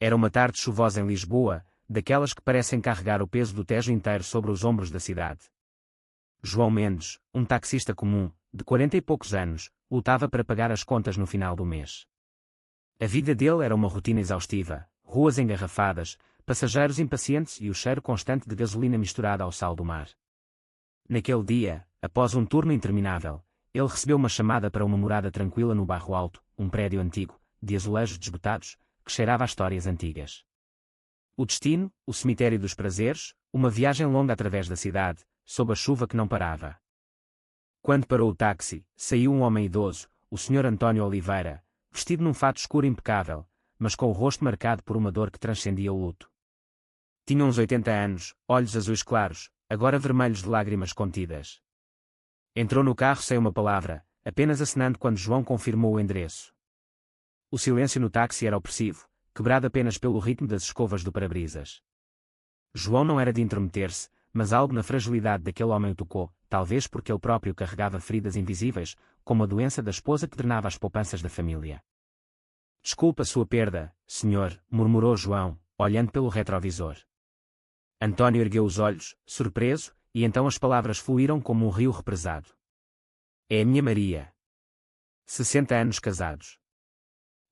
Era uma tarde chuvosa em Lisboa, daquelas que parecem carregar o peso do Tejo inteiro sobre os ombros da cidade. João Mendes, um taxista comum, de 40 e poucos anos, lutava para pagar as contas no final do mês. A vida dele era uma rotina exaustiva, ruas engarrafadas, passageiros impacientes e o cheiro constante de gasolina misturada ao sal do mar. Naquele dia, após um turno interminável, ele recebeu uma chamada para uma morada tranquila no Bairro Alto, um prédio antigo, de azulejos desbotados, que cheirava a histórias antigas. O destino, o cemitério dos prazeres, uma viagem longa através da cidade, sob a chuva que não parava. Quando parou o táxi, saiu um homem idoso, o Sr. António Oliveira, vestido num fato escuro impecável, mas com o rosto marcado por uma dor que transcendia o luto. Tinha uns 80 anos, olhos azuis claros, agora vermelhos de lágrimas contidas. Entrou no carro sem uma palavra, apenas acenando quando João confirmou o endereço. O silêncio no táxi era opressivo, quebrado apenas pelo ritmo das escovas do para-brisas. João não era de intrometer-se, mas algo na fragilidade daquele homem o tocou, talvez porque ele próprio carregava feridas invisíveis, como a doença da esposa que drenava as poupanças da família. Desculpa a sua perda, senhor, murmurou João, olhando pelo retrovisor. António ergueu os olhos, surpreso, e então as palavras fluíram como um rio represado. É a minha Maria. 60 anos casados.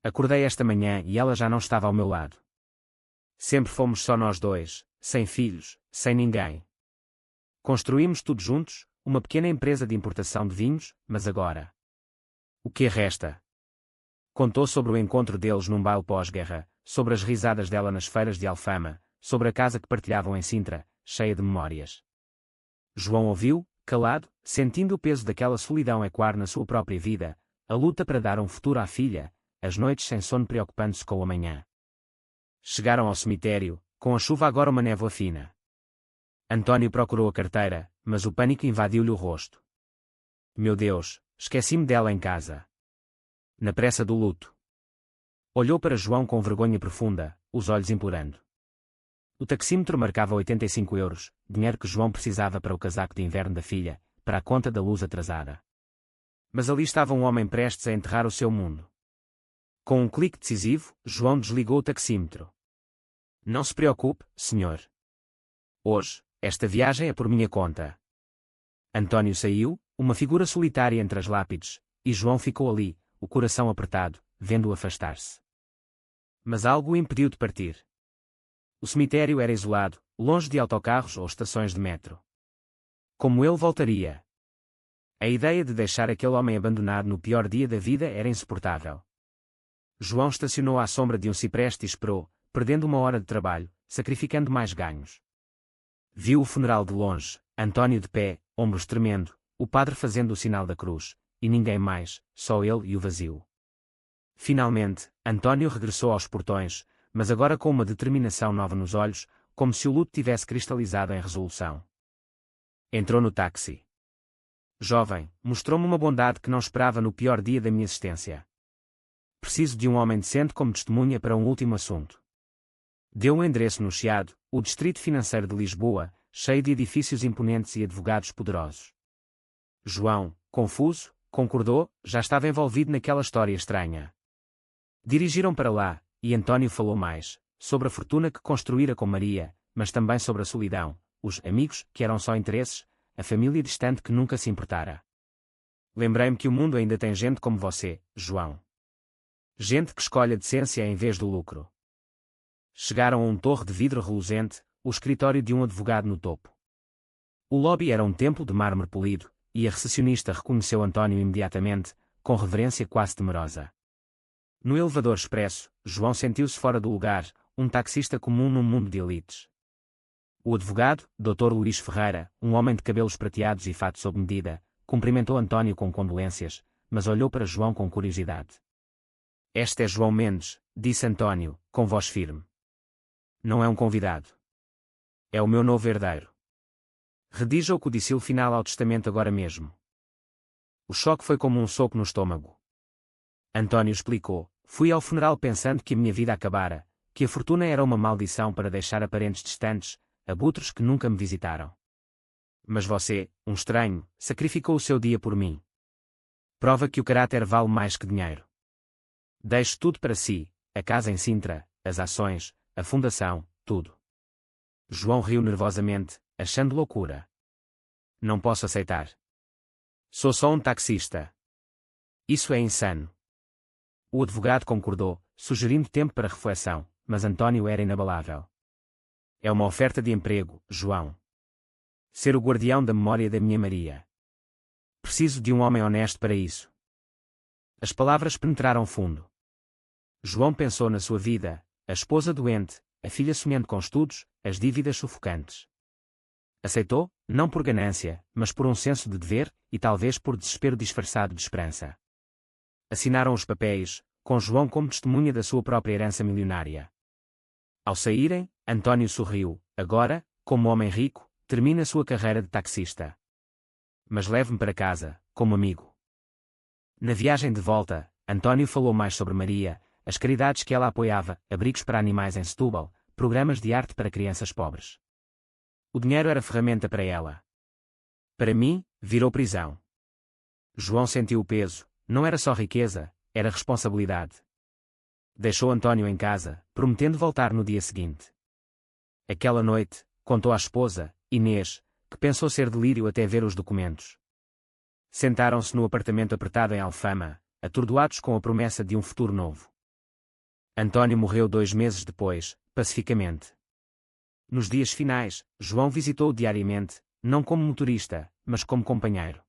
Acordei esta manhã e ela já não estava ao meu lado. Sempre fomos só nós dois, sem filhos, sem ninguém. Construímos tudo juntos, uma pequena empresa de importação de vinhos, mas agora... O que resta? Contou sobre o encontro deles num baile pós-guerra, sobre as risadas dela nas feiras de Alfama, sobre a casa que partilhavam em Sintra, cheia de memórias. João ouviu, calado, sentindo o peso daquela solidão ecoar na sua própria vida, a luta para dar um futuro à filha, as noites sem sono preocupando-se com o amanhã. Chegaram ao cemitério, com a chuva agora uma névoa fina. António procurou a carteira, mas o pânico invadiu-lhe o rosto. Meu Deus, esqueci-me dela em casa. Na pressa do luto. Olhou para João com vergonha profunda, os olhos implorando. O taxímetro marcava 85 euros, dinheiro que João precisava para o casaco de inverno da filha, para a conta da luz atrasada. Mas ali estava um homem prestes a enterrar o seu mundo. Com um clique decisivo, João desligou o taxímetro. Não se preocupe, senhor. Hoje, esta viagem é por minha conta. António saiu, uma figura solitária entre as lápides, e João ficou ali, o coração apertado, vendo-o afastar-se. Mas algo o impediu de partir. O cemitério era isolado, longe de autocarros ou estações de metro. Como ele voltaria? A ideia de deixar aquele homem abandonado no pior dia da vida era insuportável. João estacionou à sombra de um cipreste e esperou, perdendo uma hora de trabalho, sacrificando mais ganhos. Viu o funeral de longe, António de pé, ombros tremendo, o padre fazendo o sinal da cruz, e ninguém mais, só ele e o vazio. Finalmente, António regressou aos portões, mas agora com uma determinação nova nos olhos, como se o luto tivesse cristalizado em resolução. Entrou no táxi. Jovem, mostrou-me uma bondade que não esperava no pior dia da minha existência. Preciso de um homem decente como testemunha para um último assunto. Deu um endereço no Chiado, o distrito financeiro de Lisboa, cheio de edifícios imponentes e advogados poderosos. João, confuso, concordou, já estava envolvido naquela história estranha. Dirigiram para lá, e António falou mais, sobre a fortuna que construíra com Maria, mas também sobre a solidão, os amigos, que eram só interesses, a família distante que nunca se importara. Lembrei-me que o mundo ainda tem gente como você, João. Gente que escolhe a decência em vez do lucro. Chegaram a um torre de vidro reluzente, o escritório de um advogado no topo. O lobby era um templo de mármore polido, e a recepcionista reconheceu António imediatamente, com reverência quase temerosa. No elevador expresso, João sentiu-se fora do lugar, um taxista comum num mundo de elites. O advogado, Dr. Luís Ferreira, um homem de cabelos prateados e fato sob medida, cumprimentou António com condolências, mas olhou para João com curiosidade. Este é João Mendes, disse António, com voz firme. Não é um convidado. É o meu novo herdeiro. Redija o codicilo final ao testamento agora mesmo. O choque foi como um soco no estômago. António explicou, fui ao funeral pensando que a minha vida acabara, que a fortuna era uma maldição para deixar a parentes distantes, abutres que nunca me visitaram. Mas você, um estranho, sacrificou o seu dia por mim. Prova que o caráter vale mais que dinheiro. Deixe tudo para si, a casa em Sintra, as ações, a fundação, tudo. João riu nervosamente, achando loucura. Não posso aceitar. Sou só um taxista. Isso é insano. O advogado concordou, sugerindo tempo para reflexão, mas António era inabalável. É uma oferta de emprego, João. Ser o guardião da memória da minha Maria. Preciso de um homem honesto para isso. As palavras penetraram fundo. João pensou na sua vida, a esposa doente, a filha sonhando com estudos, as dívidas sufocantes. Aceitou, não por ganância, mas por um senso de dever, e talvez por desespero disfarçado de esperança. Assinaram os papéis, com João como testemunha da sua própria herança milionária. Ao saírem, António sorriu. Agora, como homem rico, termina sua carreira de taxista. Mas leve-me para casa, como amigo. Na viagem de volta, António falou mais sobre Maria, as caridades que ela apoiava, abrigos para animais em Setúbal, programas de arte para crianças pobres. O dinheiro era ferramenta para ela. Para mim, virou prisão. João sentiu o peso, não era só riqueza, era responsabilidade. Deixou António em casa, prometendo voltar no dia seguinte. Aquela noite, contou à esposa, Inês, que pensou ser delírio até ver os documentos. Sentaram-se no apartamento apertado em Alfama, atordoados com a promessa de um futuro novo. António morreu 2 meses depois, pacificamente. Nos dias finais, João visitou-o diariamente, não como motorista, mas como companheiro.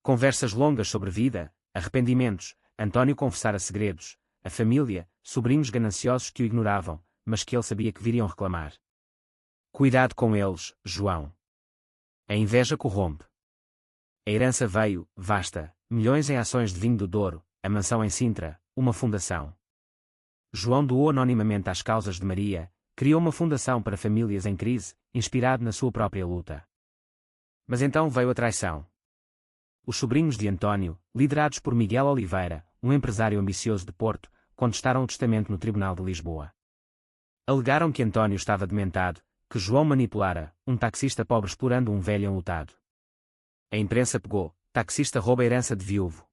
Conversas longas sobre vida, arrependimentos, António confessara segredos, a família, sobrinhos gananciosos que o ignoravam, mas que ele sabia que viriam reclamar. Cuidado com eles, João. A inveja corrompe. A herança veio, vasta, milhões em ações de vinho do Douro, a mansão em Sintra, uma fundação. João doou anonimamente às causas de Maria, criou uma fundação para famílias em crise, inspirado na sua própria luta. Mas então veio a traição. Os sobrinhos de António, liderados por Miguel Oliveira, um empresário ambicioso de Porto, contestaram o testamento no Tribunal de Lisboa. Alegaram que António estava dementado, que João manipulara, um taxista pobre explorando um velho enlutado. A imprensa pegou, taxista rouba herança de viúvo.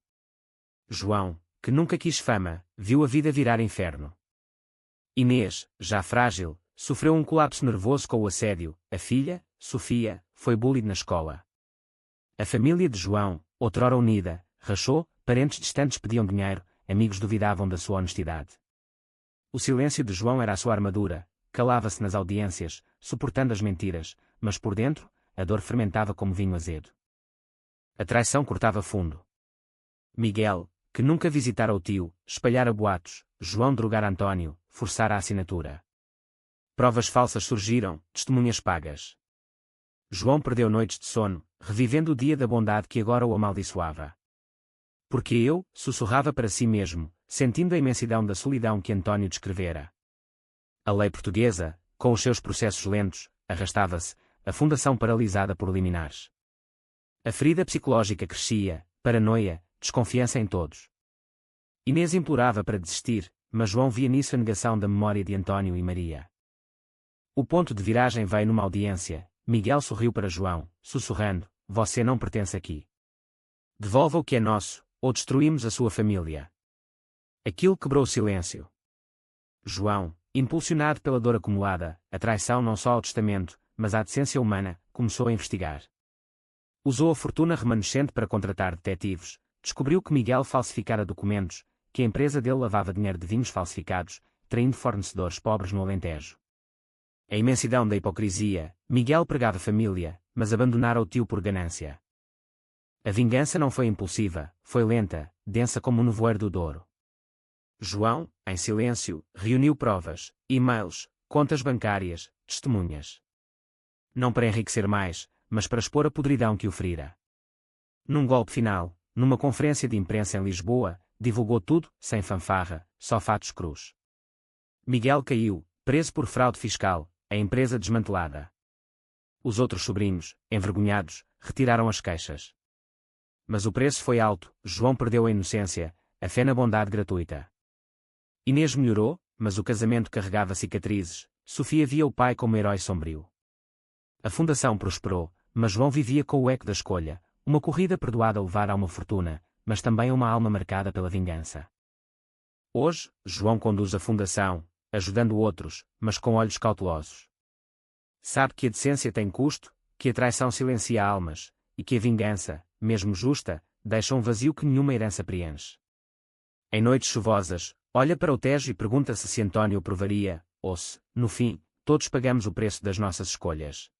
João, que nunca quis fama, viu a vida virar inferno. Inês, já frágil, sofreu um colapso nervoso com o assédio, a filha, Sofia, foi bullied na escola. A família de João, outrora unida, rachou, parentes distantes pediam dinheiro, amigos duvidavam da sua honestidade. O silêncio de João era a sua armadura, calava-se nas audiências, suportando as mentiras, mas por dentro, a dor fermentava como vinho azedo. A traição cortava fundo. Miguel, que nunca visitara o tio, espalhara boatos, João drogara António, forçara a assinatura. Provas falsas surgiram, testemunhas pagas. João perdeu noites de sono, revivendo o dia da bondade que agora o amaldiçoava. Porque eu, sussurrava para si mesmo, sentindo a imensidão da solidão que António descrevera. A lei portuguesa, com os seus processos lentos, arrastava-se, a fundação paralisada por liminares. A ferida psicológica crescia, paranoia, desconfiança em todos. Inês implorava para desistir, mas João via nisso a negação da memória de António e Maria. O ponto de viragem veio numa audiência. Miguel sorriu para João, sussurrando, você não pertence aqui. Devolva o que é nosso, ou destruímos a sua família. Aquilo quebrou o silêncio. João, impulsionado pela dor acumulada, a traição não só ao testamento, mas à decência humana, começou a investigar. Usou a fortuna remanescente para contratar detetives, descobriu que Miguel falsificara documentos, que a empresa dele lavava dinheiro de vinhos falsificados, traindo fornecedores pobres no Alentejo. A imensidão da hipocrisia, Miguel pregava família, mas abandonara o tio por ganância. A vingança não foi impulsiva, foi lenta, densa como o nevoeiro do Douro. João, em silêncio, reuniu provas, e-mails, contas bancárias, testemunhas. Não para enriquecer mais, mas para expor a podridão que o ferira. Num golpe final, numa conferência de imprensa em Lisboa, divulgou tudo, sem fanfarra, só fatos crus. Miguel caiu, preso por fraude fiscal, a empresa desmantelada. Os outros sobrinhos, envergonhados, retiraram as queixas. Mas o preço foi alto, João perdeu a inocência, a fé na bondade gratuita. Inês melhorou, mas o casamento carregava cicatrizes, Sofia via o pai como herói sombrio. A fundação prosperou, mas João vivia com o eco da escolha, uma corrida perdoada a levar a uma fortuna, mas também uma alma marcada pela vingança. Hoje, João conduz a fundação, ajudando outros, mas com olhos cautelosos. Sabe que a decência tem custo, que a traição silencia almas, e que a vingança, mesmo justa, deixa um vazio que nenhuma herança preenche. Em noites chuvosas, olha para o Tejo e pergunta-se se António provaria, ou se, no fim, todos pagamos o preço das nossas escolhas.